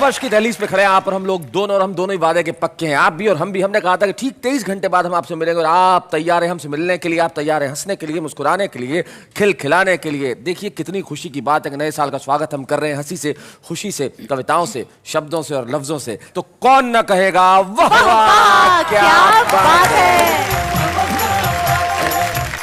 नववर्ष की दहलीज पे खड़े हैं आप और हम लोग दोनों, और हम दोनों ही वादे के पक्के हैं, आप भी और हम भी। हमने कहा था कि ठीक 23 घंटे बाद हम आपसे मिलेंगे, और आप तैयार हैं हमसे मिलने के लिए, आप तैयार हैं हंसने के लिए, मुस्कुराने के लिए, खिलखिलाने के लिए। देखिए कितनी खुशी की बात है कि नए साल का स्वागत हम कर रहे हैं हंसी से, खुशी से, कविताओं से, शब्दों से और लफ्जों से। तो कौन न कहेगा वाह वाह क्या बात है।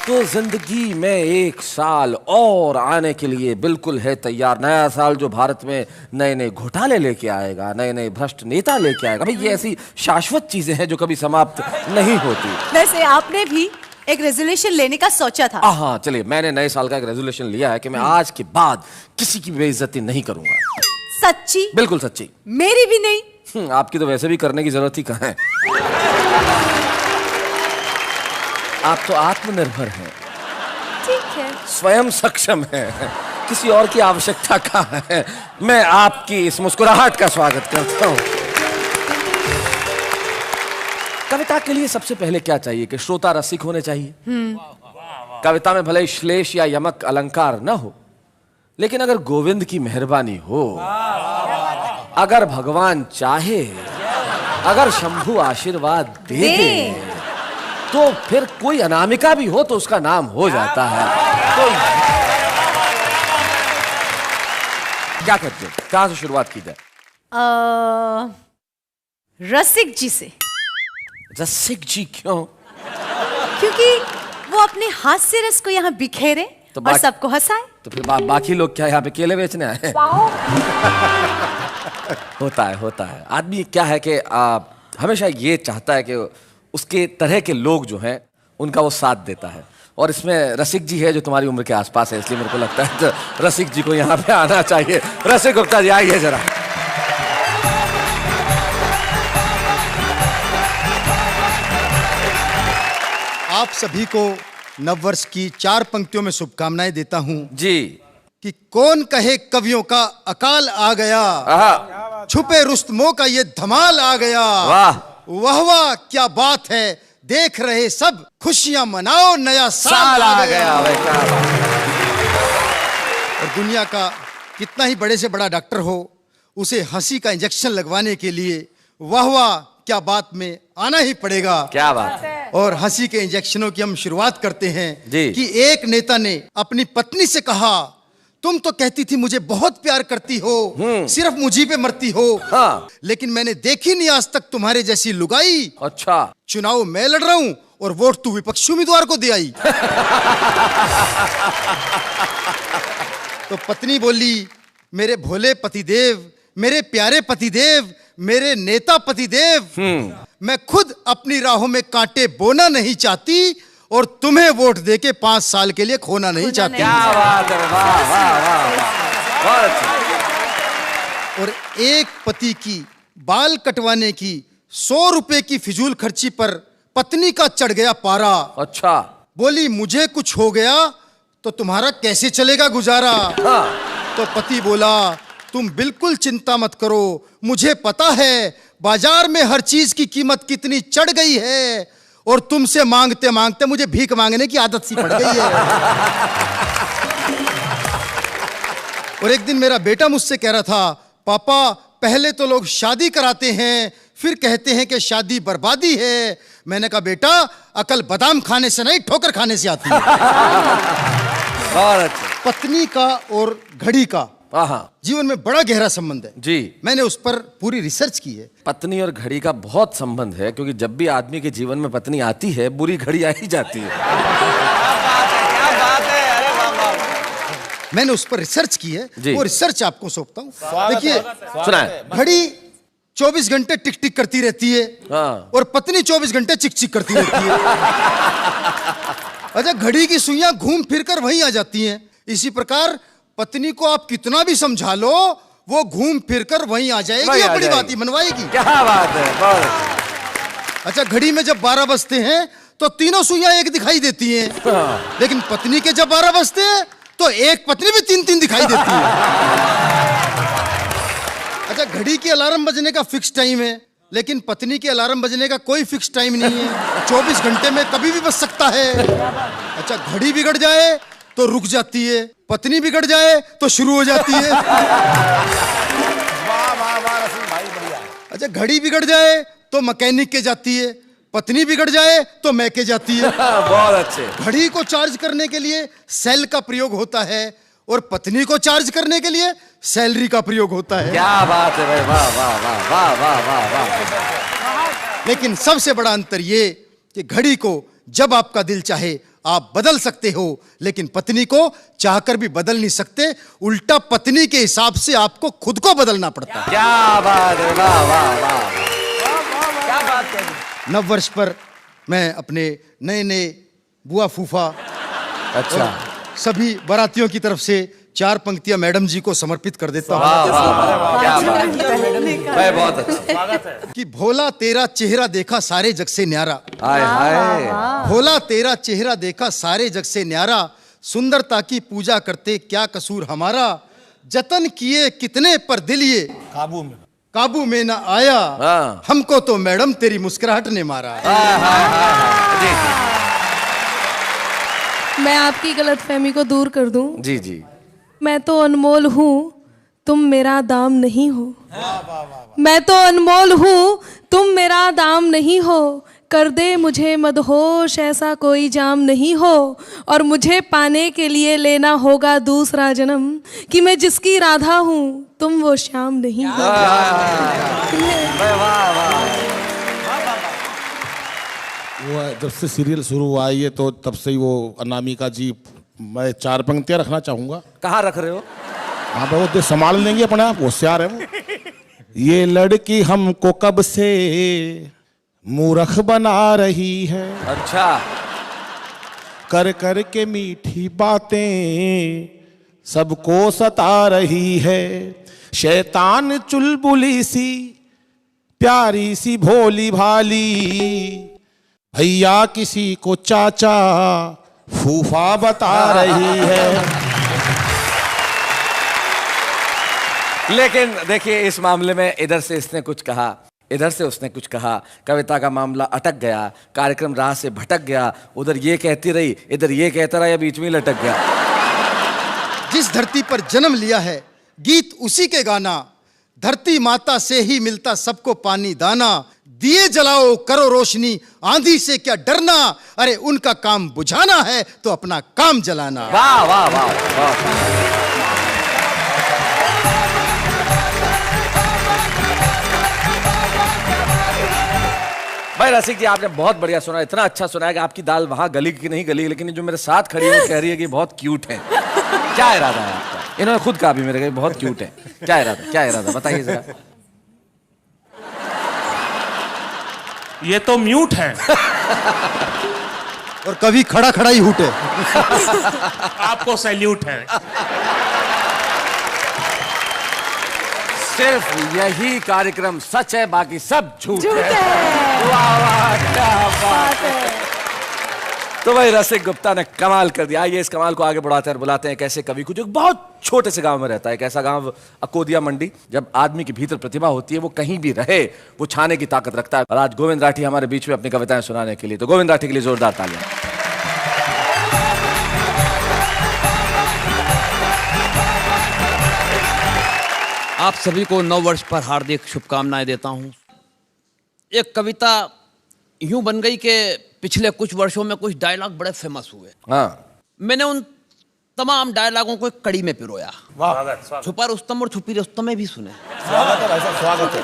तो जिंदगी में एक साल और आने के लिए बिल्कुल है तैयार। नया साल जो भारत में नए नए घोटाले लेके आएगा, नए नए भ्रष्ट नेता लेके आएगा। भाई ये ऐसी शाश्वत चीजें हैं जो कभी समाप्त नहीं होती। वैसे आपने भी एक रेजोल्यूशन लेने का सोचा था? हाँ चलिए, मैंने नए साल का एक रेजोल्यूशन लिया है कि मैं आज के बाद किसी की बेइज्जती नहीं करूंगा। सच्ची? बिल्कुल सच्ची। मेरी भी नहीं? आपकी तो वैसे भी करने की जरूरत ही कहाँ है। आप तो आत्मनिर्भर हैं। ठीक है। स्वयं सक्षम है, किसी और की आवश्यकता कहाँ है। मैं आपकी इस मुस्कुराहट का स्वागत करता हूं। कविता के लिए सबसे पहले क्या चाहिए कि श्रोता रसिक होने चाहिए। कविता में भले श्लेष या यमक अलंकार न हो, लेकिन अगर गोविंद की मेहरबानी हो, अगर भगवान चाहे, अगर शंभु आशीर्वाद दे दे, तो फिर कोई अनामिका भी हो तो उसका नाम हो जाता है। तो क्या करते हो, कहां से शुरुआत की जाए? रसिक जी से। रसिक जी क्यों? क्योंकि वो अपने हास्य रस को यहाँ बिखेरे तो और सबको हंसाए। तो फिर बाकी लोग क्या यहाँ पे केले बेचने आए? होता है आदमी क्या है कि हमेशा ये चाहता है कि उसके तरह के लोग जो हैं उनका वो साथ देता है, और इसमें रसिक जी है जो तुम्हारी उम्र के आसपास है, इसलिए मेरे को लगता है तो रसिक जी को यहाँ पे आना चाहिए। रसिक गुप्ता जी आइए जरा। आप सभी को नववर्ष की 4 पंक्तियों में शुभकामनाएं देता हूं जी। कि कौन कहे कवियों का अकाल आ गया, छुपे रुस्तमों का ये धमाल आ गया। वाह वाह वाह क्या बात है, देख रहे सब खुशियां मनाओ, नया साल आ गया। और दुनिया का कितना ही बड़े से बड़ा डॉक्टर हो, उसे हंसी का इंजेक्शन लगवाने के लिए वाह वाह क्या बात में आना ही पड़ेगा। क्या बात है। और हंसी के इंजेक्शनों की हम शुरुआत करते हैं जी। कि एक नेता ने अपनी पत्नी से कहा, तुम तो कहती थी मुझे बहुत प्यार करती हो, सिर्फ मुझी पे मरती हो। हाँ। लेकिन मैंने देखी नहीं आज तक तुम्हारे जैसी लुगाई। अच्छा। चुनाव मैं लड़ रहा हूं और वोट तू विपक्षी उम्मीदवार को दे आई। तो पत्नी बोली, मेरे भोले पतिदेव, मेरे प्यारे पतिदेव, मेरे नेता पतिदेव, मैं खुद अपनी राहों में कांटे बोना नहीं चाहती और तुम्हें वोट देके 5 साल के लिए खोना नहीं चाहती। क्या बात है, वाह वाह वाह वाह। और एक पति की बाल कटवाने की 100 रुपए की फिजूल खर्ची पर पत्नी का चढ़ गया पारा। अच्छा। बोली, मुझे कुछ हो गया तो तुम्हारा कैसे चलेगा गुजारा। हाँ। तो पति बोला, तुम बिल्कुल चिंता मत करो, मुझे पता है बाजार में हर चीज की कीमत कितनी चढ़ गई है, और तुमसे मांगते मांगते मुझे भीख मांगने की आदत सी पड़ गई है। और एक दिन मेरा बेटा मुझसे कह रहा था, पापा पहले तो लोग शादी कराते हैं फिर कहते हैं कि शादी बर्बादी है। मैंने कहा, बेटा अकल बादाम खाने से नहीं ठोकर खाने से आती है। पत्नी का और घड़ी का जीवन में बड़ा गहरा संबंध है जी। मैंने उस पर पूरी रिसर्च की है। पत्नी और घड़ी का बहुत संबंध है, क्योंकि जब भी आदमी के जीवन में पत्नी आती है, बुरी घड़ी आ ही जाती है। क्या बात है, अरे वाह। मैंने उस पर रिसर्च की है, वो रिसर्च आपको सौंपता हूँ। देखिए, सुना है, घड़ी 24 घंटे टिक टिक करती रहती है। हाँ। और पत्नी 24 घंटे चिक चिक करती रहती है। अच्छा, घड़ी की सुइयां घूम फिर कर वहीं आ जाती हैं। इसी प्रकार पत्नी को आप कितना भी समझा लो, वो घूम फिर कर वहीं आ जाएगी, अपनी बात ही मनवाएगी। क्या बात है। अच्छा, घड़ी में जब 12 बजते हैं तो तीनों सुइयां एक दिखाई देती हैं। लेकिन पत्नी के जब 12 बजते हैं तो एक पत्नी भी 3-3 दिखाई देती है। अच्छा, घड़ी के अलार्म बजने का फिक्स टाइम है, लेकिन पत्नी के अलार्म बजने का कोई फिक्स टाइम नहीं है। 24 घंटे में कभी भी बज सकता है। अच्छा, घड़ी बिगड़ जाए तो रुक जाती है, पत्नी बिगड़ जाए तो शुरू हो जाती है। वाह वाह वाह। अच्छा, घड़ी बिगड़ जाए तो मैकेनिक के जाती है, पत्नी बिगड़ जाए तो मैके जाती है। बहुत अच्छे। घड़ी को चार्ज करने के लिए सेल का प्रयोग होता है और पत्नी को चार्ज करने के लिए सैलरी का प्रयोग होता है। क्या बात है भाई, वाह वाह वाह वाह वाह वाह वाह। लेकिन सबसे बड़ा अंतर ये कि घड़ी को जब आपका दिल चाहे आप बदल सकते हो, लेकिन पत्नी को चाहकर भी बदल नहीं सकते। उल्टा पत्नी के हिसाब से आपको खुद को बदलना पड़ता है। क्या बात है, वाह वाह वाह। क्या बात है। नव वर्ष पर मैं अपने नए नए बुआ फूफा अच्छा, सभी बारातियों की तरफ से 4 पंक्तियां मैडम जी को समर्पित कर देता हूं। वाह वाह वाह, क्या बात है भाई, बहुत अच्छा। कि भोला तेरा चेहरा देखा सारे जग से न्यारा, हाय हाय। भोला तेरा चेहरा देखा सारे जग से न्यारा, सुंदरता की पूजा करते क्या कसूर हमारा, जतन किए कितने पर दिल ये काबू में ना आया, हाँ। हमको तो मैडम तेरी मुस्कुराहट ने मारा। मैं आपकी गलतफहमी को दूर कर दूं। जी जी। मैं तो अनमोल हूँ, तुम मेरा दाम नहीं हो। मैं तो अनमोल हूँ, तुम मेरा दाम नहीं हो। कर दे मुझे मदहोश, ऐसा कोई जाम नहीं हो। और मुझे पाने के लिए लेना होगा दूसरा जन्म, कि मैं जिसकी राधा हूँ तुम वो श्याम नहीं हो। वो जब से सीरियल शुरू हुआ है ये, तो तब से ही वो अनामिका जी, मैं 4 पंक्तियां रखना चाहूंगा। कहाँ रख रहे हो? हाँ भाई, वो संभाल लेंगे अपने आप, होशियार है वो। ये लड़की हमको कब से मूर्ख बना रही है, अच्छा। कर कर के मीठी बातें सबको सता रही है। शैतान चुलबुली सी प्यारी सी भोली भाली, भैया किसी को चाचा फूफा बता रही है। लेकिन देखिए, इस मामले में इधर से इसने कुछ कहा, इधर से उसने कुछ कहा, कविता का मामला अटक गया, कार्यक्रम राह से भटक गया। उधर ये कहती रही, इधर ये कहता रहा, या बीच में लटक गया। जिस धरती पर जन्म लिया है गीत उसी के गाना, धरती माता से ही मिलता सबको पानी दाना। दिए जलाओ करो रोशनी, आंधी से क्या डरना, अरे उनका काम बुझाना है तो अपना काम जलाना। वाह वाह वाह वाह। भाई रसिक जी, आपने बहुत बढ़िया सुना, इतना अच्छा सुना है कि आपकी दाल वहां गली की नहीं गली, लेकिन जो मेरे साथ खड़ी है कह रही है कि बहुत क्यूट है। क्या इरादा है आपका? इन्होंने खुद कहा भी मेरे को बहुत क्यूट है। क्या इरादा, क्या इरादा बताइए जरा। ये तो म्यूट है। और कभी खड़ा खड़ा ही हूटे। आपको सैल्यूट है। सिर्फ यही कार्यक्रम सच है, बाकी सब झूठ है। वाह वाह, क्या बात है। तो भाई रसिक गुप्ता ने कमाल कर दिया। आइए इस कमाल को आगे बढ़ाते हैं और बुलाते हैं एक ऐसे कवि को जो बहुत छोटे से गांव में रहता है। एक ऐसा गांव अकोदिया मंडी। जब आदमी के भीतर प्रतिभा होती है वो कहीं भी रहे वो छाने की ताकत रखता है। और आज गोविंद राठी हमारे बीच में अपनी कविताएं सुनाने के लिए, तो गोविंद राठी के लिए जोरदार तालियां। आप सभी को नव वर्ष पर हार्दिक शुभकामनाएं देता हूं। एक कविता यूं बन गई कि पिछले कुछ वर्षों में कुछ डायलॉग बड़े फेमस हुए। हाँ। मैंने उन तमाम डायलॉगों को एक कड़ी में पिरोया। छुपा रुस्तम और छुपी रुस्तम में भी सुने। स्वागत है भाई साहब, स्वागत है।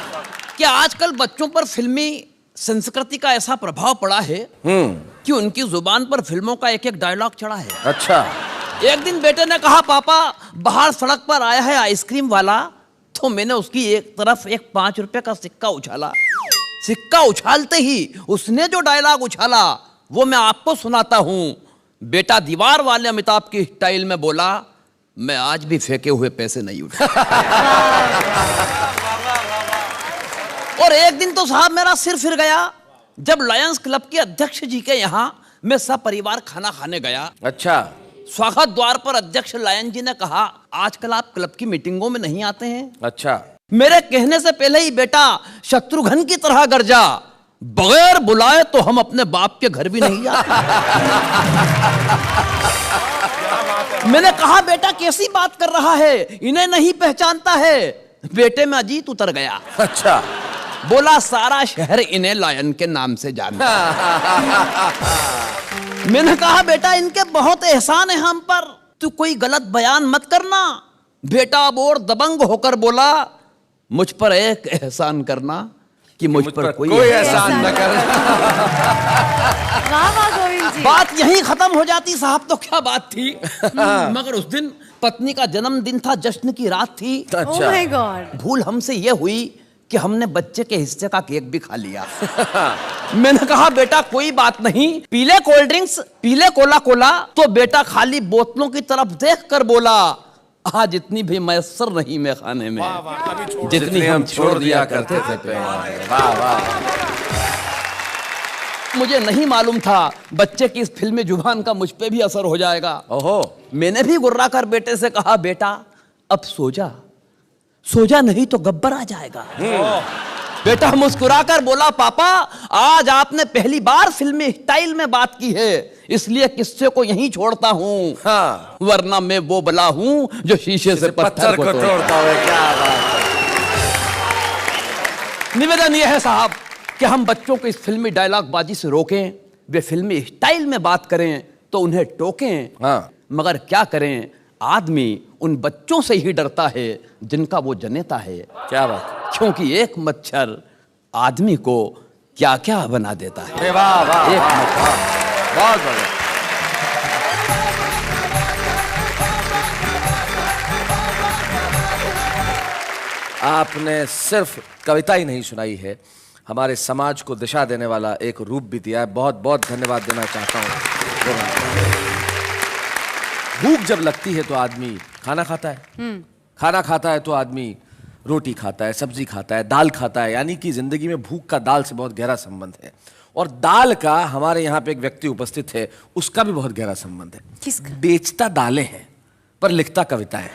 कि आजकल बच्चों पर फिल्मी संस्कृति का ऐसा प्रभाव पड़ा है कि उनकी जुबान पर फिल्मों का एक एक डायलॉग चढ़ा है। अच्छा। एक दिन बेटे ने कहा, पापा बाहर सड़क पर आया है आइसक्रीम वाला, तो मैंने उसकी एक तरफ एक 5 रुपए का सिक्का उछाला। सिक्का उछालते ही उसने जो डायलॉग उछाला वो मैं आपको सुनाता हूं। बेटा दीवार वाले अमिताभ की स्टाइल में बोला, मैं आज भी फेंके हुए पैसे नहीं उठा। और एक दिन तो साहब मेरा सिर फिर गया जब लायंस क्लब के अध्यक्ष जी के यहाँ मैं सपरिवार खाना खाने गया। अच्छा। स्वागत द्वार पर अध्यक्ष लायन जी ने कहा, आजकल आप क्लब की मीटिंगों में नहीं आते हैं। अच्छा। मेरे कहने से पहले ही बेटा शत्रुघ्न की तरह गरजा, बगैर बुलाए तो हम अपने बाप के घर भी नहीं जाते। मैंने कहा, बेटा कैसी बात कर रहा है, इन्हें नहीं पहचानता है। बेटे में अजीत उतर गया। अच्छा। बोला सारा शहर इन्हें लायन के नाम से जानता है। मैंने कहा बेटा इनके बहुत एहसान है हम पर, तू कोई गलत बयान मत करना। बेटा अब और दबंग होकर बोला मुझ पर एक एहसान करना कि मुझ पर कोई एहसान न करना। वाह वाह गोविंद जी। बात यहीं खत्म हो जाती साहब तो क्या बात थी। मगर उस दिन पत्नी का जन्मदिन था, जश्न की रात थी। Oh my God. भूल हमसे यह हुई कि हमने बच्चे के हिस्से का केक भी खा लिया। मैंने कहा बेटा कोई बात नहीं, पीले कोल्ड ड्रिंक्स, पीले कोला कोला। तो बेटा खाली बोतलों की तरफ देख कर बोला आज इतनी भी मैसर नहीं मैं खाने में जितनी हम छोड़ दिया करते थे। वाह वाह। मुझे नहीं मालूम था बच्चे की इस फिल्मी जुबान का मुझ पे भी असर हो जाएगा। ओहो। मैंने भी गुर्रा कर बेटे से कहा बेटा अब सो जा, सो जा नहीं तो गब्बर आ जाएगा। बेटा मुस्कुराकर बोला पापा आज आपने पहली बार फिल्मी स्टाइल में बात की है, इसलिए किस्से को यहीं छोड़ता हूँ। हाँ। वरना मैं वो बला हूँ जो शीशे से पत्थर को तोड़ता हुआ। क्या बात है। निवेदन यह है साहब कि हम बच्चों को इस फिल्मी डायलॉग बाजी से रोकें, वे फिल्मी स्टाइल में बात करें तो उन्हें टोकें। हाँ। मगर क्या करें, आदमी उन बच्चों से ही डरता है जिनका वो जनेता है। क्या बात। क्योंकि एक मच्छर आदमी को क्या क्या बना देता है। वाह वाह। एक मच्छर। बहुत बढ़िया। आपने सिर्फ कविता ही नहीं सुनाई है, हमारे समाज को दिशा देने वाला एक रूप भी दिया है। बहुत बहुत धन्यवाद देना चाहता हूँ। भूख जब लगती है तो आदमी खाना खाता है, खाना खाता है तो आदमी रोटी खाता है, सब्जी खाता है, दाल खाता है। यानी कि जिंदगी में भूख का दाल से बहुत गहरा संबंध है। और दाल का हमारे यहाँ पे एक व्यक्ति उपस्थित है, उसका भी बहुत गहरा संबंध है। किसका? बेचता दालें हैं पर लिखता कविताएं।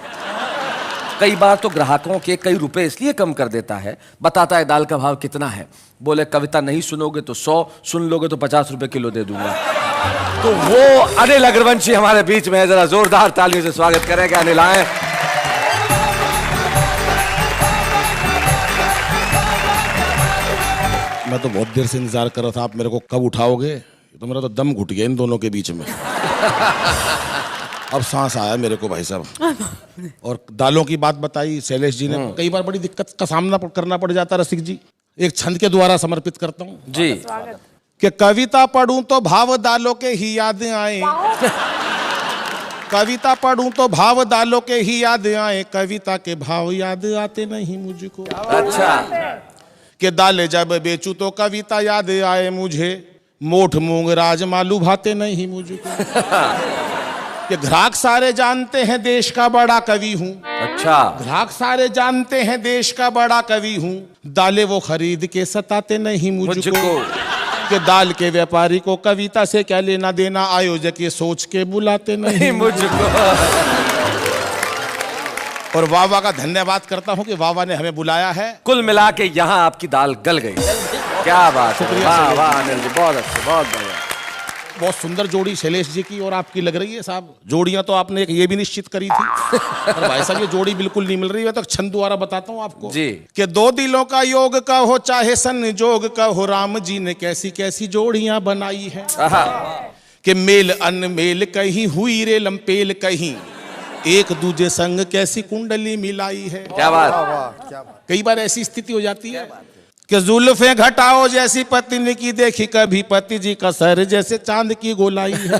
कई बार तो ग्राहकों के कई रुपए इसलिए कम कर देता है, बताता है दाल का भाव कितना है, बोले कविता नहीं सुनोगे तो 100, सुन लोगे तो 50 रुपए किलो दे दूंगा। तो वो अनिल अग्रवंशी हमारे बीच में है, जरा जोरदार तालियों से स्वागत करेंगे। अनिल आए। मैं तो बहुत देर से इंतजार कर रहा था, आप मेरे को कब उठाओगे। तो मेरा तो दम घुट गया इन दोनों के बीच में। अब सांस आया मेरे को भाई साहब। और दालों की बात बताई शैलेश जी ने, कई बार बड़ी दिक्कत का सामना करना पड़ जाता है रसिक जी। एक छंद के द्वारा समर्पित करता हूँ जी। कि कविता पढ़ूं तो भाव दालों के ही याद आए, कविता पढ़ूं तो भाव दालों के ही याद आए, कविता के भाव याद आते नहीं मुझको। अच्छा। कि दाले जब बेचूं तो कविता याद आए मुझे, मोठ मूंग राजमा लुभाते नहीं मुझको। कि ग्राहक सारे जानते हैं देश का बड़ा कवि हूँ। अच्छा। ग्राहक सारे जानते हैं देश का बड़ा कवि हूँ, दाले वो खरीद के सताते नहीं मुझको। कि दाल के व्यापारी को कविता से क्या लेना देना, आयोजक ये सोच के बुलाते नहीं मुझको। और वावा का धन्यवाद करता हूँ कि वावा ने हमें बुलाया है। कुल मिला के यहाँ आपकी दाल गल गई। क्या बात है। शुक्रिया वाह शैलेश वाह जी। अनिल जी, बहुत अच्छे, बहुत बढ़िया। बहुत सुंदर जोड़ी शैलेश जी की और आपकी लग रही है साहब। जोड़ियां तो आपने एक ये भी निश्चित करी थी, पर भाई साहब ये जोड़ी बिल्कुल नहीं मिल रही है। तो छंद द्वारा बताता हूँ आपको जी। कि दो दिलों का योग का हो चाहे संजोग का हो, राम जी ने कैसी कैसी जोड़ियां बनाई है। कि मेल अनमेल कहीं हुई रे लंपेल कहीं, एक दूजे संग कैसी कुंडली मिलाई है। क्या बात। कई बार ऐसी स्थिति हो जाती है कि जुल्फे घटाओ जैसी पत्नी की देखी कभी पति जी का सर जैसे चांद की गोलाई है।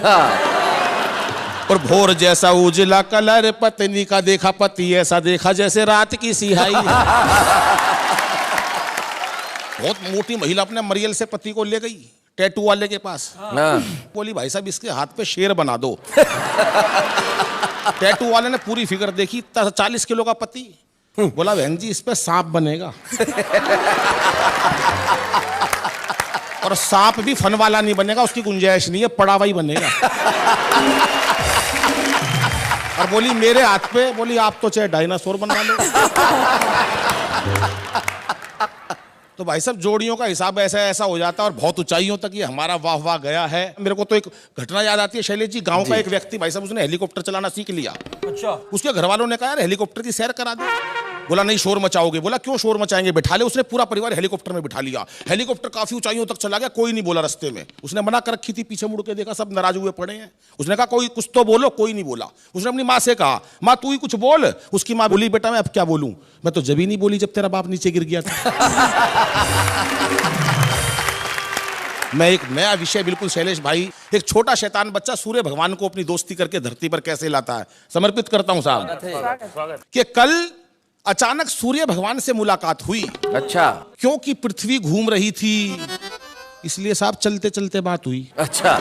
और भोर जैसा उजला कलर पत्नी का देखा, पति ऐसा देखा जैसे रात की सिहाई है। बहुत मोटी महिला अपने मरियल से पति को ले गई टैटू वाले के पास। बोली भाई साहब इसके हाथ पे शेर बना दो। टैटू वाले ने पूरी फिगर देखी, 40 किलो का पति। बोला बहन जी इस पे सांप बनेगा। और सांप भी फन वाला नहीं बनेगा, उसकी गुंजाइश नहीं है, पड़ा हुआ ही बनेगा। और बोली मेरे हाथ पे, बोली आप तो चाहे डायनासोर बनवा लो। तो भाई साहब जोड़ियों का हिसाब ऐसा ऐसा हो जाता है और बहुत ऊंचाइयों तक ये हमारा वाह वाह गया है। मेरे को तो एक घटना याद आती है शैलेश जी। गांव का एक व्यक्ति भाई साहब उसने हेलीकॉप्टर चलाना सीख लिया। अच्छा। उसके घर वालों ने कहा यार हेलीकॉप्टर की सैर करा दे। बोला नहीं शोर मचाओगे। बोला क्यों शोर मचाएंगे, बैठा ले। उसने पूरा परिवार हेलीकॉप्टर में बिठा लिया। हेलीकॉप्टर काफी ऊंचाइयों तक चला गया, कोई नहीं बोला रास्ते में। उसने मना कर रखी थी, पीछे मुड़ के देखा सब नाराज हुए पड़े हैं। उसने कहा कोई कुछ तो बोलो, कोई नहीं बोला। उसने अपनी माँ से कहा माँ तू ही कुछ बोल। उसकी माँ बोली बेटा मैं अब क्या बोलूं, मैं तो जब ही नहीं बोली जब तेरा बाप नीचे गिर गया था। मैं एक नया विषय बिल्कुल शैलेश भाई, एक छोटा शैतान बच्चा सूर्य भगवान को अपनी दोस्ती करके धरती पर कैसे लाता है, समर्पित करता हूं साहब। कि कल अचानक सूर्य भगवान से मुलाकात हुई। अच्छा। क्योंकि पृथ्वी घूम रही थी, इसलिए साहब चलते चलते बात हुई। अच्छा।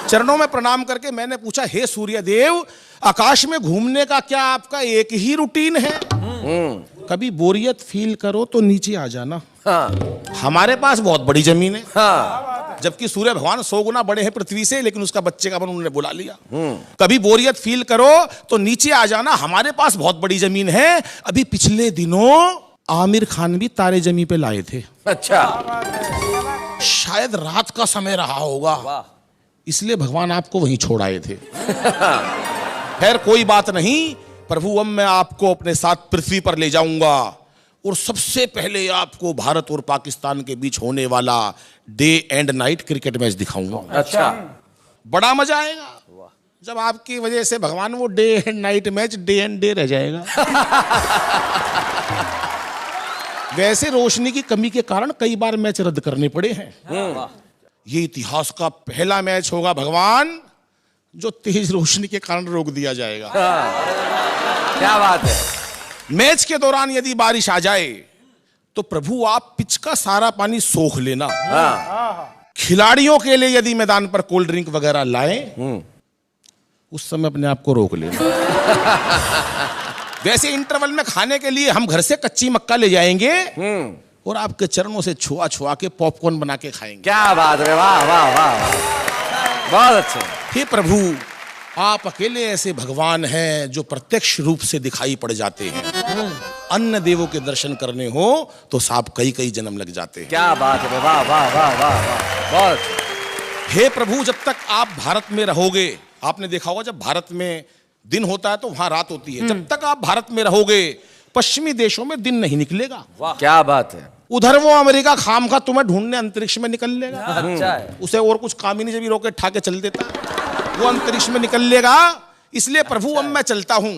चरणों में प्रणाम करके मैंने पूछा हे सूर्य देव, आकाश में घूमने का क्या आपका एक ही रूटीन है? कभी बोरियत फील करो तो नीचे आ जाना। हाँ। हमारे पास बहुत बड़ी जमीन है। हाँ। जबकि सूर्य भगवान 100 गुना बड़े हैं पृथ्वी से, लेकिन उसका बच्चे का मन उन्होंने बुला लिया। कभी बोरियत फील करो तो नीचे आ जाना, हमारे पास बहुत बड़ी जमीन है। अभी पिछले दिनों आमिर खान भी तारे जमी पे लाए थे। अच्छा। शायद रात का समय रहा होगा, इसलिए भगवान आपको वहीं छोड़ आए थे। खैर कोई बात नहीं, प्रभु अब मैं आपको अपने साथ पृथ्वी पर ले जाऊंगा और सबसे पहले आपको भारत और पाकिस्तान के बीच होने वाला day and night cricket match दिखाऊंगा। अच्छा। बड़ा मजा आएगा जब आपकी वजह से भगवान वो day and night match day and day रह जाएगा। वैसे रोशनी की कमी के कारण कई बार मैच रद्द करने पड़े हैं। ये इतिहास का पहला मैच होगा भगवान जो तेज रोशनी के कारण रोक दिया जाएगा। क्या बात है। मैच के दौरान यदि बारिश आ जाए तो प्रभु आप पिच का सारा पानी सोख लेना। खिलाड़ियों के लिए यदि मैदान पर कोल्ड ड्रिंक वगैरह लाएं, उस समय अपने आप को रोक लेना। वैसे इंटरवल में खाने के लिए हम घर से कच्ची मक्का ले जाएंगे और आपके चरणों से छुआ छुआ के पॉपकॉर्न बना के खाएंगे। क्या बात है, वाह वाह वाह, बहुत अच्छा। हे प्रभु, आप अकेले ऐसे भगवान हैं जो प्रत्यक्ष रूप से दिखाई पड़ जाते हैं। अन्य देवों के दर्शन करने हो तो साहब कई कई जन्म लग जाते हैं। क्या बात है, वाह वाह वाह वाह वाह, बहुत। हे प्रभु, जब तक आप भारत में रहोगे, आपने देखा होगा जब भारत में दिन होता है तो वहां रात होती है। जब तक आप भारत में रहोगे पश्चिमी देशों में दिन नहीं निकलेगा। क्या बात है। उधर वो अमेरिका खाम खा तुम्हें ढूंढने अंतरिक्ष में निकल लेगा। अच्छा है। उसे और कुछ काम ही नहीं, जब भी रॉकेट ठाके चल देता वो अंतरिक्ष में निकल लेगा। इसलिए प्रभु अब मैं चलता हूं,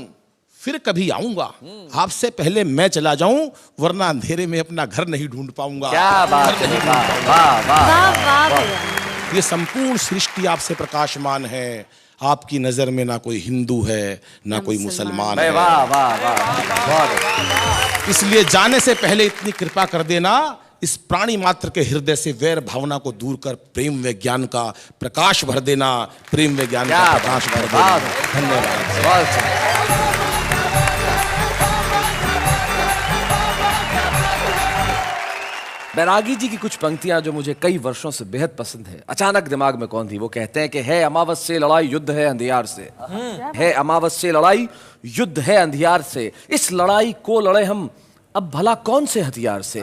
फिर कभी आऊंगा, आपसे पहले मैं चला जाऊं, वरना अंधेरे में अपना घर नहीं ढूंढ पाऊंगा। क्या बात है, वाह वाह वाह वाह वाह भैया। ये संपूर्ण सृष्टि आपसे प्रकाशमान है। आपकी नजर में ना कोई हिंदू है ना कोई मुसलमान है। वाह वाह वाह, बहुत। इसलिए जाने से पहले इतनी कृपा कर देना, इस प्राणी मात्र के हृदय से वैर भावना को दूर कर प्रेम व ज्ञान का प्रकाश भर देना। प्रेम व ज्ञान का प्रकाश भर देना। धन्यवाद। बहुत अच्छा। बैरागी जी की कुछ पंक्तियां जो मुझे कई वर्षों से बेहद पसंद है, अचानक दिमाग में कौन थी। वो कहते हैं कि है अमावस से लड़ाई युद्ध है अंधियार से, है अमावस से लड़ाई युद्ध है अंधियार से, इस लड़ाई को लड़े हम अब भला कौन से हथियार से।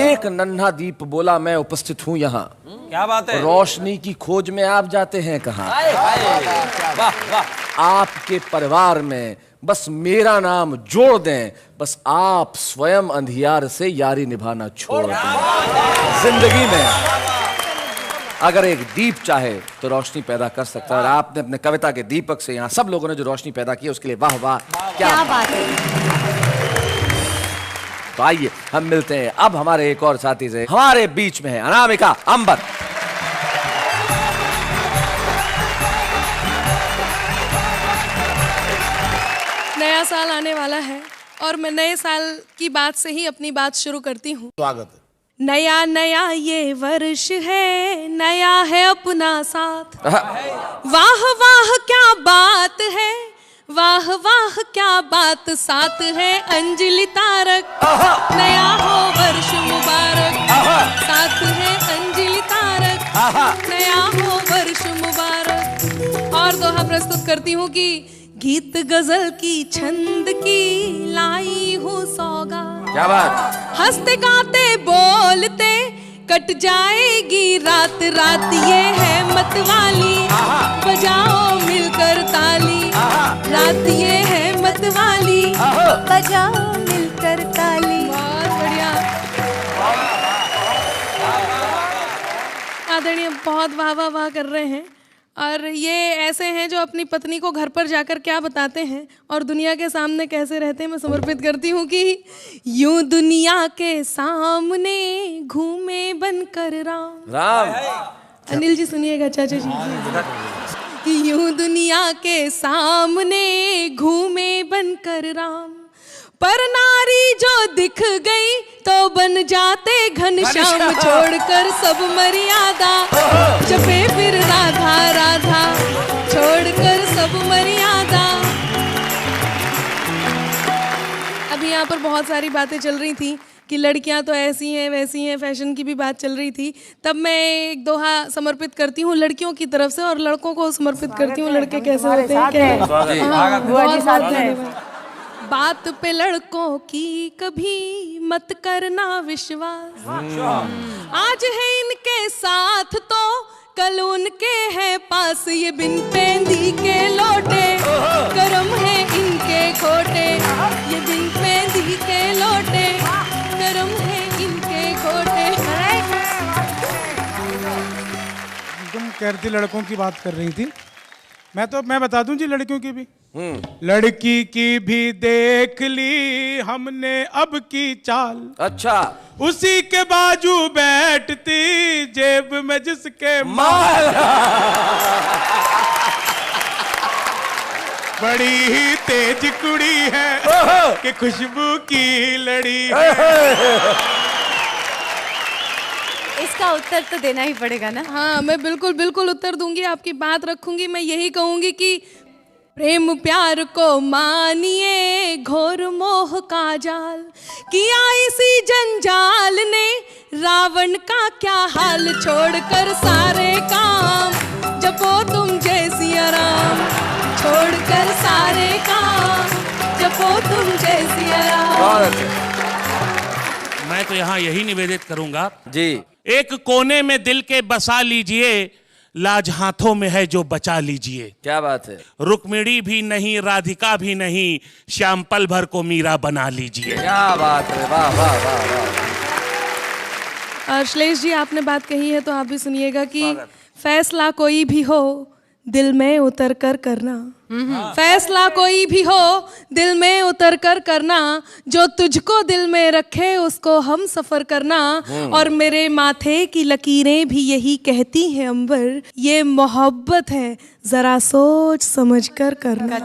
एक नन्हा दीप बोला मैं उपस्थित हूं यहाँ, क्या बात है। रोशनी की खोज में आप जाते हैं कहाँ। आपके परिवार में बस मेरा नाम जोड़ दें, बस आप स्वयं अंधियार से यारी निभाना छोड़ दें। जिंदगी में अगर एक दीप चाहे तो रोशनी पैदा कर सकता है, और आपने अपने कविता के दीपक से यहाँ सब लोगों ने जो रोशनी पैदा की उसके लिए वाह वाह। क्या बात है। तो आइए हम मिलते हैं अब हमारे एक और साथी से। हमारे बीच में है अनामिका अंबर। नया साल आने वाला है और मैं नए साल की बात से ही अपनी बात शुरू करती हूँ। स्वागत है। नया नया ये वर्ष है, नया है अपना साथ। वाह वाह क्या बात है, वाह वाह क्या बात साथ है अंजलि तारक। नया हो वर्ष मुबारक, साथ है अंजलि तारक। नया हो वर्ष मुबारक। और दोहा प्रस्तुत करती हूँ कि गीत गजल की छंद की लाई हूँ सौगात। क्या बात। हंसते गाते बोलते कट जाएगी रात रात, ये है मतवाली बजाओ मिलकर ताली। रात ये है मतवाली बजाओ मिलकर आदरणीय बहुत वाह वाह वाह कर रहे हैं। और ये ऐसे हैं जो अपनी पत्नी को घर पर जाकर क्या बताते हैं और दुनिया के सामने कैसे रहते हैं। मैं समर्पित करती हूँ कि यूं दुनिया के सामने घूमे बनकर राम। राम अनिल जी सुनिएगा, चाचा जी कि यूं दुनिया के सामने घूमे बनकर राम, पर नारी जो दिख गई तो बन जाते घनश्याम, छोड़कर सब मर्यादा जपे फिर राधा राधा, छोड़कर सब मर्यादा। अभी यहाँ पर बहुत सारी बातें चल रही थी कि लड़कियां तो ऐसी हैं वैसी हैं, फैशन की भी बात चल रही थी। तब मैं एक दोहा समर्पित करती हूँ लड़कियों की तरफ से और लड़कों को समर्पित करती हूँ लड़के कैसे होते हैं। बात पे लड़कों की कभी मत करना विश्वास, आज है इनके साथ तो कल उनके है पास, ये बिन पेंदी के लौटे करम है इनके खोटे, ये बिन पेंदी के लौटे करम है इनके खोटे। तुम कहती लड़कों की बात कर रही थी, मैं बता दूं जी लड़कियों की भी। लड़की की भी देख ली हमने अब की चाल, अच्छा उसी के बाजू बैठती जेब में जिसके माल, बड़ी ही तेज कुड़ी है कि खुशबू की लड़ी है। इसका उत्तर तो देना ही पड़ेगा ना। हाँ, मैं बिल्कुल बिल्कुल उत्तर दूंगी, आपकी बात रखूंगी। मैं यही कहूंगी कि प्रेम प्यार को मानिए घोर मोह का जाल, किया इसी जंजाल ने रावण का क्या हाल, छोड़कर सारे काम जपो तुम जय सिया राम, छोड़कर सारे काम जपो तुम जय सिया राम। मैं तो यहाँ यही निवेदित करूंगा जी, एक कोने में दिल के बसा लीजिए, लाज हाथों में है जो बचा लीजिए। क्या बात है। रुक्मिणी भी नहीं राधिका भी नहीं, श्याम पल भर को मीरा बना लीजिए। क्या बात है, वाह वाह वाह वाह। श्लेष जी आपने बात कही है तो आप भी सुनिएगा कि फैसला कोई भी हो दिल में उतर कर करना, फैसला कोई भी हो दिल में उतर कर करना, जो तुझको दिल में रखे उसको हम सफर करना, और मेरे माथे की लकीरें भी यही कहती हैं अंबर, ये मोहब्बत है जरा सोच समझ कर करना।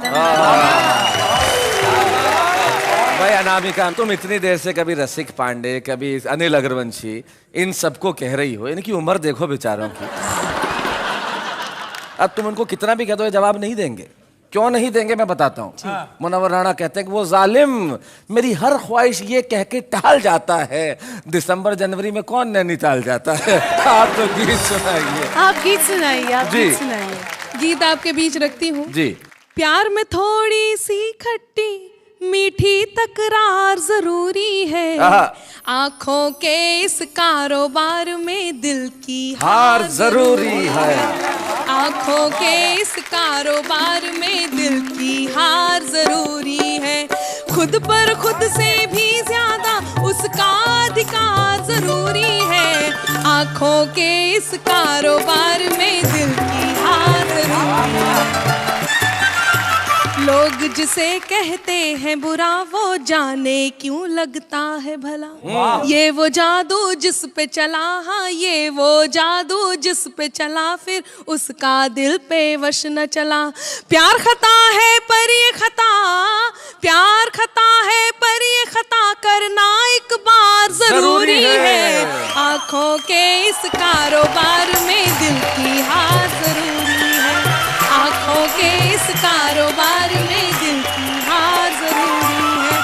भाई अनामिका, तुम इतनी देर से कभी रसिक पांडे कभी अनिल अग्रवंशी इन सबको कह रही हो, इनकी उम्र देखो बेचारों की। अब तुम उनको कितना भी कह दो ये जवाब नहीं देंगे। क्यों नहीं देंगे मैं बताता हूँ। मुनव्वर राणा कहते हैं कि वो जालिम मेरी हर ख्वाहिश ये कह के टाल जाता है, दिसंबर जनवरी में कौन नैनीताल जाता है। आप तो गीत सुनाइए। आप गीत सुनाइए, आप जी। गीत सुनाइए। गीत आपके बीच रखती हूँ जी। प्यार में थोड़ी सी खट्टी मीठी तकरार जरूरी है, आंखों के इस कारोबार में दिल की हार जरूरी है, आंखों के इस कारोबार में दिल की हार जरूरी है, खुद पर खुद से भी ज्यादा उसका अधिकार जरूरी है, आंखों के इस कारोबार में दिल की हार जरूरी है। लोग जिसे कहते हैं बुरा वो जाने क्यों लगता है भला, ये वो जादू जिस पे चला, हाँ ये वो जादू जिस पे चला, फिर उसका दिल पे वश न चला। प्यार खता है पर ये खता, प्यार खता है पर ये खता करना एक बार जरूरी है, आंखों के इस कारोबार में दिल की हार जरूरी है, आंखों के इस कारोबार में दिल की हार जरूरी है।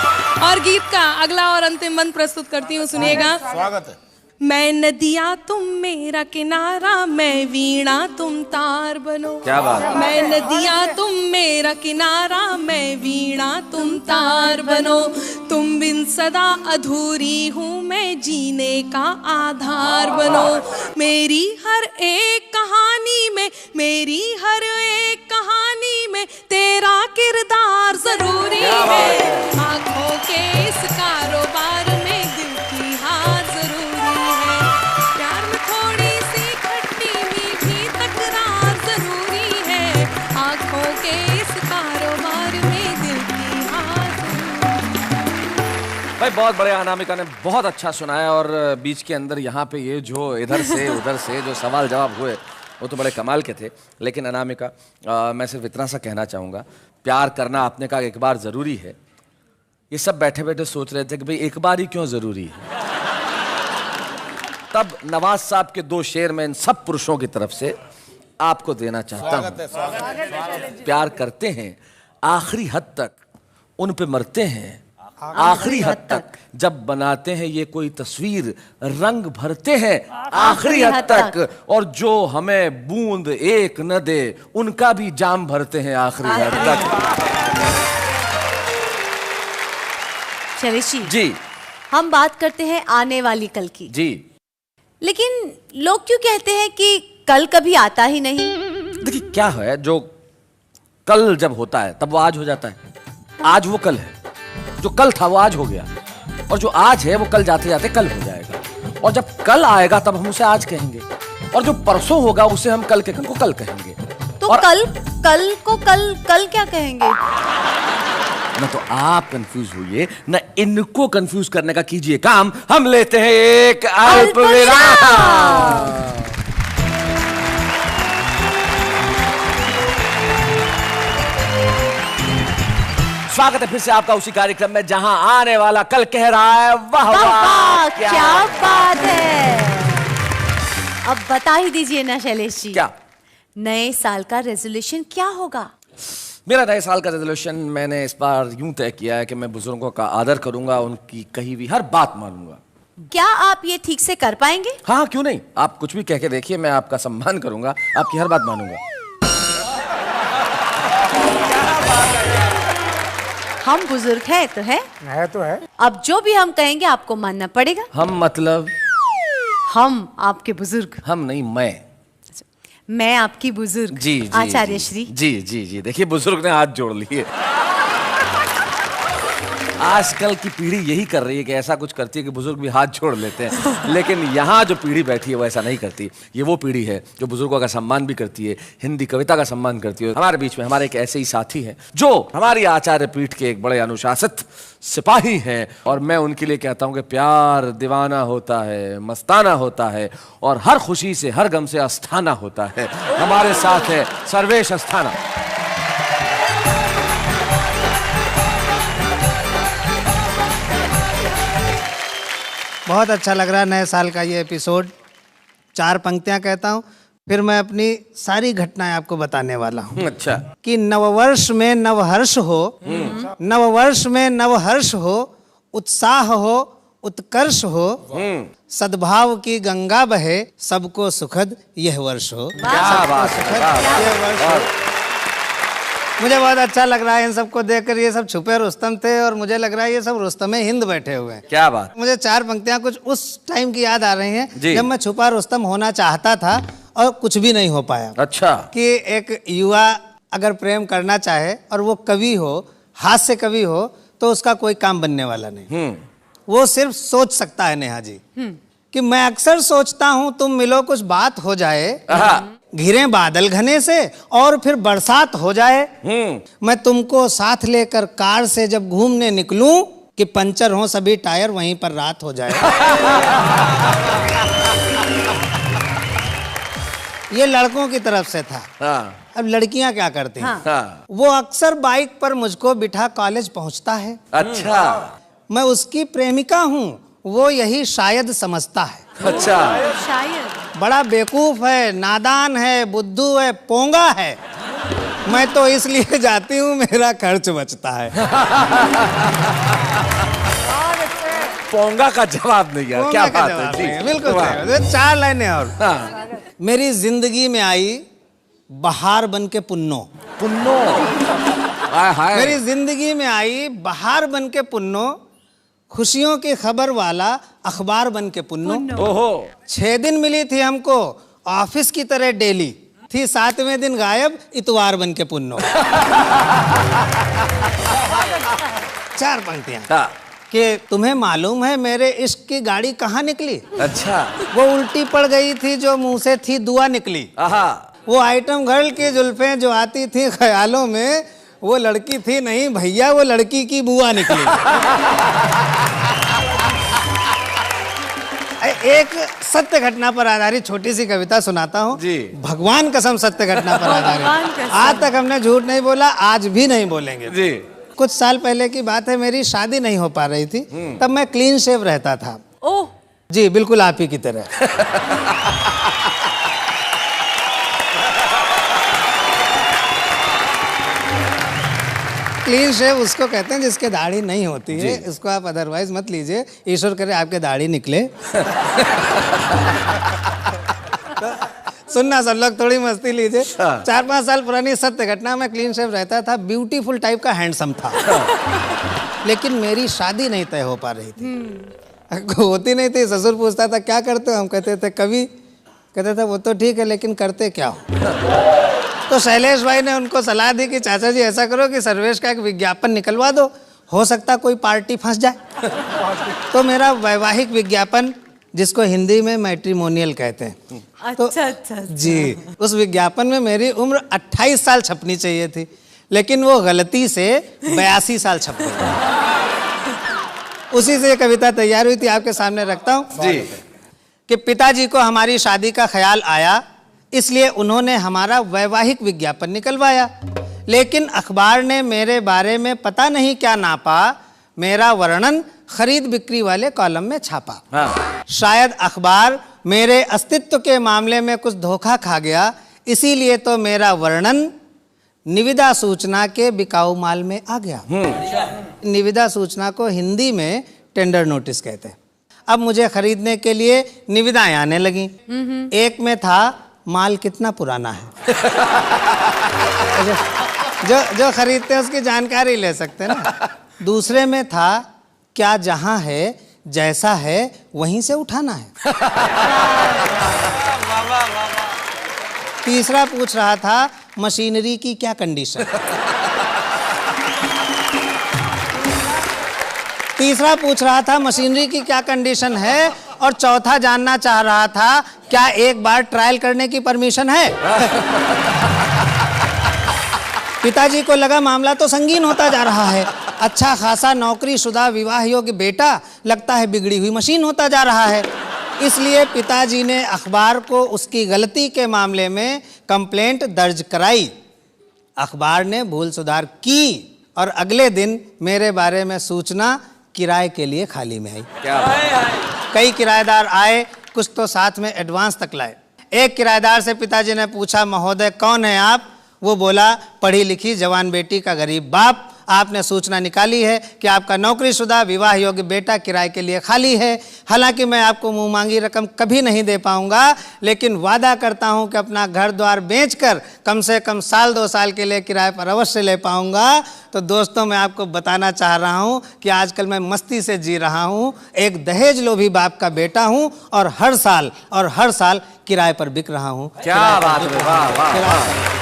और गीत का अगला और अंतिम मंत्र प्रस्तुत करती हूँ, सुनिएगा। स्वागत है। मैं नदिया तुम मेरा किनारा, मैं वीणा तुम तार बनो। क्या बात है। मैं नदिया तुम मेरा किनारा, मैं वीणा तुम तार बनो, तुम बिन सदा अधूरी हूँ मैं जीने का आधार बनो, मेरी हर एक कहानी में, मेरी हर एक कहानी में तेरा किरदार जरूरी है, आंखों के इस कारोबार में दिल की हार जरूरी है, प्यार में थोड़ी सी खट्टी भाई बहुत बढ़िया, अनामिका ने बहुत अच्छा सुनाया। और बीच के अंदर यहाँ पे ये जो इधर से उधर से जो सवाल जवाब हुए वो तो बड़े कमाल के थे। लेकिन अनामिका, मैं सिर्फ इतना सा कहना चाहूँगा, प्यार करना आपने कहा एक बार ज़रूरी है। ये सब बैठे बैठे सोच रहे थे कि भाई एक बार ही क्यों ज़रूरी है। तब नवाज साहब के 2 शेर में इन सब पुरुषों की तरफ से आपको देना चाहता हूँ। प्यार करते हैं आखिरी हद तक, उन पे मरते हैं आखिरी हद तक, जब बनाते हैं ये कोई तस्वीर रंग भरते हैं आखिरी हद तक, और जो हमें बूंद एक न दे उनका भी जाम भरते हैं आखिरी हद तक। शैलेश जी, हम बात करते हैं आने वाली कल की। जी, लेकिन लोग क्यों कहते हैं कि कल कभी आता ही नहीं? देखिए क्या है, जो कल जब होता है तब वो आज हो जाता है। आज वो कल है, जो कल था वो आज हो गया, और जो आज है वो कल जाते जाते कल हो जाएगा। और जब कल आएगा तब हम उसे आज कहेंगे, और जो परसों होगा उसे हम कल के कल को कल कहेंगे। तो और कल कल को कल क्या कहेंगे? न तो आप कंफ्यूज हुइए, न इनको कंफ्यूज करने का कीजिए काम। हम लेते हैं एक अल्प विराम। स्वागत है फिर से आपका उसी कार्यक्रम में जहां आने वाला कल कह रहा है वाह वाह क्या बात है। अब बता ही दीजिए ना शैलेश जी, क्या नए साल का रेजोल्यूशन क्या होगा? मेरा नए साल का रेजोल्यूशन मैंने इस बार यूं तय किया है कि मैं बुजुर्गों का आदर करूंगा, उनकी कही हुई हर बात मानूंगा। क्या आप ये ठीक से कर पाएंगे? हाँ, क्यों नहीं, आप कुछ भी कह के देखिए, मैं आपका सम्मान करूंगा, आपकी हर बात मानूंगा। हम बुजुर्ग हैं तो है। अब जो भी हम कहेंगे आपको मानना पड़ेगा। हम मतलब? हम आपके बुजुर्ग। हम नहीं, मैं आपकी बुजुर्ग। जी, जी, आचार्य श्री। जी जी जी, देखिए बुजुर्ग ने हाथ जोड़ लिए। आजकल की पीढ़ी यही कर रही है कि ऐसा कुछ करती है कि बुजुर्ग भी हाथ जोड़ लेते हैं, लेकिन यहाँ जो पीढ़ी बैठी है वो ऐसा नहीं करती। ये वो पीढ़ी है जो बुजुर्गों का सम्मान भी करती है, हिंदी कविता का सम्मान करती है। हमारे बीच में हमारे एक ऐसे ही साथी हैं जो हमारी आचार्य पीठ के एक बड़े अनुशासित सिपाही हैं, और मैं उनके लिए कहता हूँ कि प्यार दीवाना होता है, मस्ताना होता है, और हर खुशी से हर गम से अस्थाना होता है। हमारे साथ है सर्वेश अस्थाना। बहुत अच्छा लग रहा है नए साल का ये एपिसोड। 4 पंक्तियां कहता हूँ, फिर मैं अपनी सारी घटनाएं आपको बताने वाला हूँ। अच्छा। कि नववर्ष में नवहर्ष हो, नववर्ष में नवहर्ष हो, उत्साह हो, उत्कर्ष हो, सद्भाव की गंगा बहे, सबको सुखद यह वर्ष हो। क्या बात है। मुझे बहुत अच्छा लग रहा है इन सबको देखकर। ये सब छुपे रुस्तम थे और मुझे लग रहा है ये सब रुस्तमे हिंद बैठे हुए हैं। क्या बात। मुझे 4 पंक्तियां कुछ उस टाइम की याद आ रही हैं जब मैं छुपा रुस्तम होना चाहता था और कुछ भी नहीं हो पाया। अच्छा। कि एक युवा अगर प्रेम करना चाहे और वो कवि हो, हास्य कवि हो, तो उसका कोई काम बनने वाला नहीं। वो सिर्फ सोच सकता है। नेहा जी, कि मैं अक्सर सोचता हूँ तुम मिलो कुछ बात हो जाए, घिरे बादल घने से और फिर बरसात हो जाए। मैं तुमको साथ लेकर कार से जब घूमने निकलूं कि पंचर हो सभी टायर, वहीं पर रात हो जाए। ये लड़कों की तरफ से था। अब लड़कियां क्या करती हैं? वो अक्सर बाइक पर मुझको बिठा कॉलेज पहुंचता है। अच्छा। मैं उसकी प्रेमिका हूँ, वो यही शायद समझता है। अच्छा। शायद। बड़ा बेवकूफ है, नादान है, बुद्धू है, पोंगा है। मैं तो इसलिए जाती हूँ मेरा खर्च बचता है। पोंगा का जवाब नहीं यार, क्या बात है जी। बिल्कुल 4 लाइनें और। मेरी जिंदगी में आई बहार बन के पुन्नो। पुन्नो। मेरी जिंदगी में आई बहार बन के पुन्नो, खुशियों की खबर वाला अखबार बन के पुन्नो। ओहो। 6 दिन मिली थी हमको ऑफिस की तरह डेली, थी 7वें दिन गायब इतवार बन के पुन्नो। 4 पंक्तियां। कि तुम्हें मालूम है मेरे इश्क की गाड़ी कहाँ निकली? अच्छा। वो उल्टी पड़ गई थी जो मुंह से थी दुआ निकली। वो आइटम गर्ल की जुल्फें जो आती थी ख्यालों में, वो लड़की थी नहीं भैया, वो लड़की की बुआ निकली। एक सत्य घटना पर आधारित छोटी सी कविता सुनाता हूँ जी। भगवान कसम सत्य घटना पर आधारित। आज तक हमने झूठ नहीं बोला, आज भी नहीं बोलेंगे जी। कुछ साल पहले की बात है, मेरी शादी नहीं हो पा रही थी, तब मैं क्लीन शेव रहता था। ओह जी बिल्कुल आप ही की तरह। क्लीन शेव उसको कहते हैं जिसके दाढ़ी नहीं होती है, इसको आप अदरवाइज मत लीजिए, ईश्वर करे आपके दाढ़ी निकले। तो सुनना सब लोग, थोड़ी मस्ती लीजिए। 4-5 साल पुरानी सत्य घटना में क्लीन शेव रहता था, ब्यूटीफुल टाइप का हैंडसम था, लेकिन मेरी शादी नहीं तय हो पा रही थी। होती नहीं थी। ससुर पूछता था क्या करते हो, हम कहते थे कवि। कहते थे वो तो ठीक है लेकिन करते क्या हो। तो शैलेश भाई ने उनको सलाह दी कि चाचा जी ऐसा करो कि सर्वेश का एक विज्ञापन निकलवा दो, हो सकता कोई पार्टी फंस जाए। तो मेरा वैवाहिक विज्ञापन, जिसको हिंदी में मैट्रिमोनियल कहते हैं, अच्छा। जी, उस विज्ञापन में मेरी उम्र 28 साल छपनी चाहिए थी, लेकिन वो गलती से 82 साल छप गई। उसी से कविता तैयार हुई थी, आपके सामने रखता हूँ जी। कि पिताजी को हमारी शादी का ख्याल आया, इसलिए उन्होंने हमारा वैवाहिक विज्ञापन निकलवाया, लेकिन अखबार ने मेरे बारे में पता नहीं क्या नापा, मेरा वर्णन खरीद बिक्री वाले कॉलम में छापा। हाँ। शायद अखबार मेरे अस्तित्व के मामले में कुछ धोखा खा गया, इसीलिए तो मेरा वर्णन निविदा सूचना के बिकाऊ माल में आ गया। निविदा सूचना को हिंदी में टेंडर नोटिस कहते हैं। अब मुझे खरीदने के लिए निविदाएं आने लगी। एक में था माल कितना पुराना है। जो खरीदते हैं उसकी जानकारी ले सकते हैं ना। दूसरे में था क्या जहां है जैसा है वहीं से उठाना है। तीसरा पूछ रहा था मशीनरी की क्या कंडीशन। तीसरा पूछ रहा था मशीनरी की क्या कंडीशन है, और चौथा जानना चाह रहा था क्या एक बार ट्रायल करने की परमिशन है। पिताजी को लगा मामला तो संगीन होता जा रहा है, अच्छा खासा नौकरीशुदा विवाह योग्य बेटा लगता है बिगड़ी हुई मशीन होता जा रहा है। इसलिए पिताजी ने अखबार को उसकी गलती के मामले में कंप्लेंट दर्ज कराई। अखबार ने भूल सुधार की और अगले दिन मेरे बारे में सूचना किराए के लिए खाली में आई। कई किराएदार आए, कुछ तो साथ में एडवांस तक लाए। एक किराएदार से पिताजी ने पूछा, महोदय कौन है आप? वो बोला, पढ़ी लिखी जवान बेटी का गरीब बाप। आपने सूचना निकाली है कि आपका नौकरीशुदा विवाह योग्य बेटा किराए के लिए खाली है। हालांकि मैं आपको मुंह मांगी रकम कभी नहीं दे पाऊंगा, लेकिन वादा करता हूं कि अपना घर द्वार बेचकर कम से कम 1-2 साल के लिए किराए पर अवश्य ले पाऊंगा। तो दोस्तों, मैं आपको बताना चाह रहा हूं कि आजकल मैं मस्ती से जी रहा हूं, एक दहेज लोभी बाप का बेटा हूं और हर साल किराए पर बिक रहा हूं। क्या बात है, वाह वाह वाह।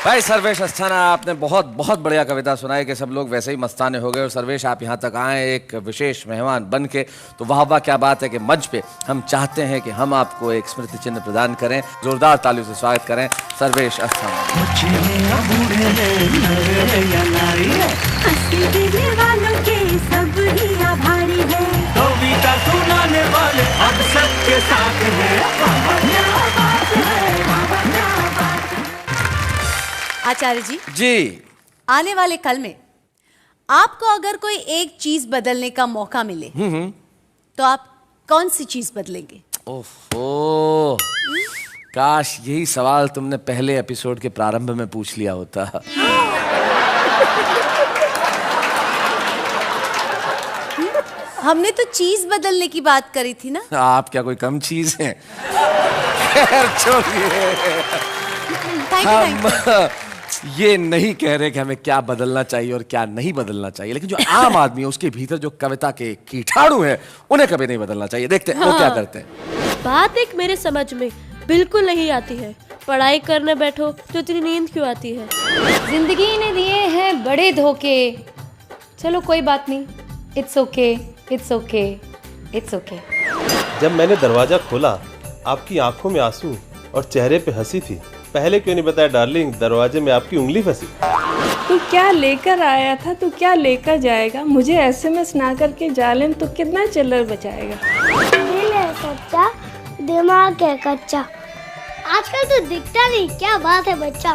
भाई सर्वेश अस्थाना, आपने बहुत बहुत बढ़िया कविता सुनाई कि सब लोग वैसे ही मस्ताने हो गए। और सर्वेश, आप यहाँ तक आए एक विशेष मेहमान बन के, तो वाह वाह क्या बात है कि मंच पे हम चाहते हैं कि हम आपको एक स्मृति चिन्ह प्रदान करें। जोरदार तालियों से स्वागत करें सर्वेश अस्थाना। आचार्य जी जी, आने वाले कल में आपको अगर कोई एक चीज बदलने का मौका मिले तो आप कौन सी चीज बदलेंगे? ओहो, काश यही सवाल तुमने पहले एपिसोड के प्रारंभ में पूछ लिया होता। हमने तो चीज बदलने की बात करी थी ना। आप क्या कोई कम चीज हैं? खैर छोड़िए, हम ये नहीं कह रहे कि हमें क्या बदलना चाहिए और क्या नहीं बदलना चाहिए, लेकिन जो आम आदमी है उसके भीतर जो कविता के कीटाणु हैं उन्हें कभी नहीं बदलना चाहिए। देखते हैं वो क्या करते हैं। बात एक मेरे समझ में बिल्कुल नहीं आती है, पढ़ाई करने बैठो तो इतनी नींद क्यों आती है? जिंदगी ने दिए हैं बड़े धोखे, चलो कोई बात नहीं, it's okay it's okay it's okay. जब मैंने दरवाजा खोला, आपकी आंखों में आंसू और चेहरे पे हंसी थी। पहले क्यों नहीं बताया डार्लिंग, दरवाजे में आपकी उंगली फंसी। तू क्या लेकर आया था, तू क्या लेकर जाएगा? मुझे SMS ना करके जालेम तो कितना चिल्लर बचाएगा। दिमाग है कच्चा। आजकल तो दिखता नहीं, क्या बात है बच्चा।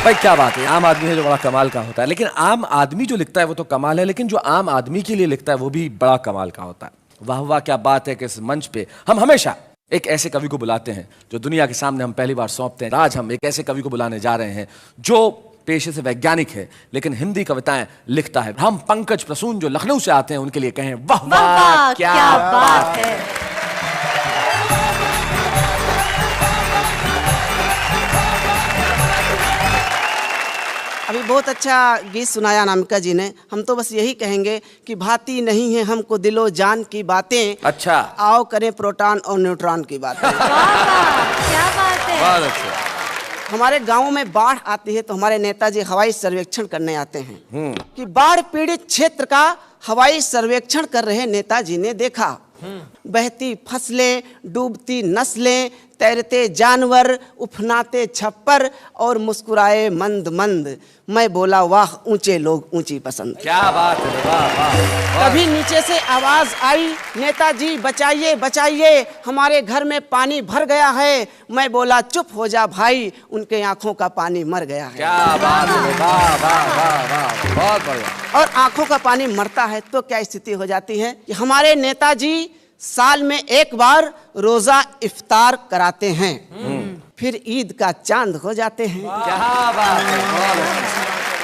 भाई क्या बात है, आम आदमी है जो बड़ा कमाल का होता है। लेकिन आम आदमी जो लिखता है वो तो कमाल है, लेकिन जो आम आदमी के लिए लिखता है वो भी बड़ा कमाल का होता है। वाह वाह, क्या बात है कि इस मंच पे हम हमेशा एक ऐसे कवि को बुलाते हैं जो दुनिया के सामने हम पहली बार सौंपते हैं। आज हम एक ऐसे कवि को बुलाने जा रहे हैं जो पेशे से वैज्ञानिक है लेकिन हिंदी कविताएं लिखता है। हम पंकज प्रसून जो लखनऊ से आते हैं उनके लिए कहें वाह वाह, क्या बात है। अभी बहुत अच्छा गीत सुनाया अनामिका जी ने। हम तो बस यही कहेंगे कि भाती नहीं है हमको दिलो जान की बातें। अच्छा, आओ करें प्रोटॉन और न्यूट्रॉन की बातें। क्या बात है। बहुत अच्छा। हमारे गांव में बाढ़ आती है तो हमारे नेताजी हवाई सर्वेक्षण करने आते हैं कि बाढ़ पीड़ित क्षेत्र का हवाई सर्वेक्षण कर रहे नेताजी ने देखा बहती फसलें, डूबती नस्लें, तैरते जानवर, उफनाते छप्पर और मुस्कुराए मंद मंद। मैं बोला वाह ऊंचे लोग ऊंची पसंद। क्या बात है, वाह वाह। तभी नीचे से आवाज आई, नेताजी बचाइए बचाइए, हमारे घर में पानी भर गया है। मैं बोला चुप हो जा भाई, उनके आंखों का पानी मर गया है। क्या बात है, वाह वाह वाह वाह, बहुत बढ़िया। और आंखों का पानी मरता है तो क्या स्थिति हो जाती है कि हमारे नेताजी साल में एक बार रोजा इफ्तार कराते हैं, फिर ईद का चांद हो जाते हैं। क्या बात है।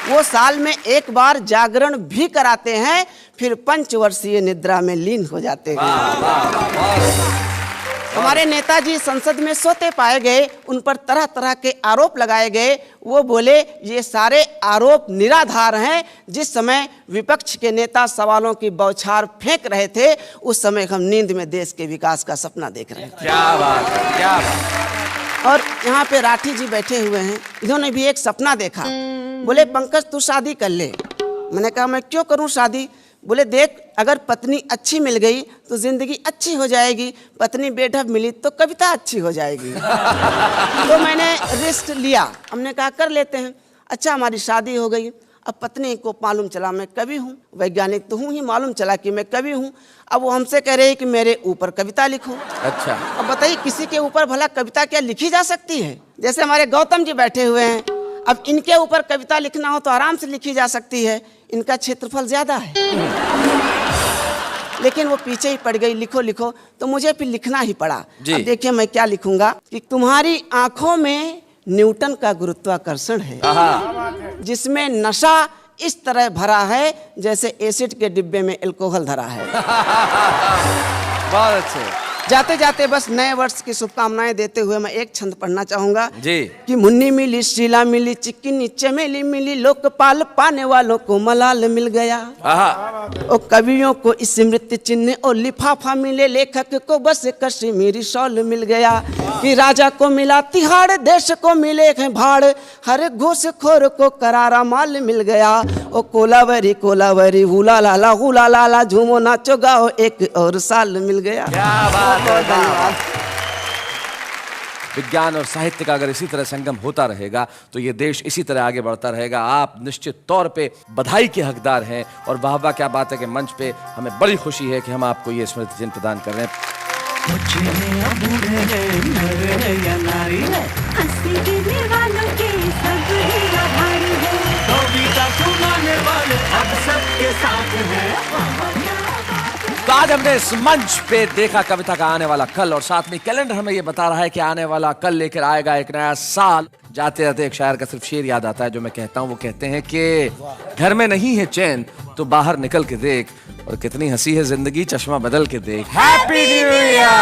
वो साल में एक बार जागरण भी कराते हैं, फिर पंचवर्षीय निद्रा में लीन हो जाते हैं। हमारे नेताजी संसद में सोते पाए गए, उन पर तरह तरह के आरोप लगाए गए। वो बोले ये सारे आरोप निराधार हैं। जिस समय विपक्ष के नेता सवालों की बौछार फेंक रहे थे उस समय हम नींद में देश के विकास का सपना देख रहे थे। क्या बात है, क्या बात। और यहाँ पे राठी जी बैठे हुए हैं, इन्होंने भी एक सपना देखा। बोले पंकज तू शादी कर ले। मैंने कहा मैं क्यों करूँ शादी? बोले देख, अगर पत्नी अच्छी मिल गई तो जिंदगी अच्छी हो जाएगी, पत्नी बेढब मिली तो कविता अच्छी हो जाएगी। तो मैंने रिस्क लिया, हमने कहा कर लेते हैं। अच्छा, हमारी शादी हो गई। अब पत्नी को मालूम चला मैं कवि हूँ, वैज्ञानिक तो हूँ ही, मालूम चला कि मैं कवि हूँ। अब वो हमसे कह रहे हैं कि मेरे ऊपर कविता लिखो। अच्छा, अब बताइए किसी के ऊपर भला कविता क्या लिखी जा सकती है? जैसे हमारे गौतम जी बैठे हुए हैं, अब इनके ऊपर कविता लिखना हो तो आराम से लिखी जा सकती है, इनका क्षेत्रफल ज्यादा है। लेकिन वो पीछे ही पड़ गई, लिखो लिखो, तो मुझे फिर लिखना ही पड़ा। अब देखिए मैं क्या लिखूंगा कि तुम्हारी आंखों में न्यूटन का गुरुत्वाकर्षण है, जिसमें नशा इस तरह भरा है जैसे एसिड के डिब्बे में अल्कोहल धरा है। बहुत अच्छे। जाते जाते बस नए वर्ष की शुभकामनाएं देते हुए मैं एक छंद पढ़ना चाहूंगा जी कि मुन्नी मिली, शीला मिली, चिकनी चमेली मिली, लोकपाल पाने वालों को मलाल मिल गया। और कवियों को स्मृति चिन्ह और लिफाफा मिले, लेखक को बस कश्मीरी शॉल मिल गया। कि राजा को मिला तिहाड़, देश को मिले हैं भाड़, हर घूसखोर को करारा माल मिल गया। ओ कोलावरी कोलावरी हुला लाला झूमो नाचो गाओ, एक और साल मिल गया। विज्ञान और साहित्य का अगर इसी तरह संगम होता रहेगा तो ये देश इसी तरह आगे बढ़ता रहेगा। आप निश्चित तौर पे बधाई के हकदार हैं और वाह वाह क्या बात है कि मंच पे हमें बड़ी खुशी है कि हम आपको ये स्मृति चिन्ह प्रदान कर रहे हैं। तो आज हमने इस मंच पे देखा कविता का आने वाला कल, और साथ में कैलेंडर हमें ये बता रहा है कि आने वाला कल लेकर आएगा एक नया साल। जाते जाते एक शायर का सिर्फ शेर याद आता है जो मैं कहता हूँ। वो कहते हैं कि घर में नहीं है चैन तो बाहर निकल के देख, और कितनी हंसी है जिंदगी चश्मा बदल के देख। Happy new year.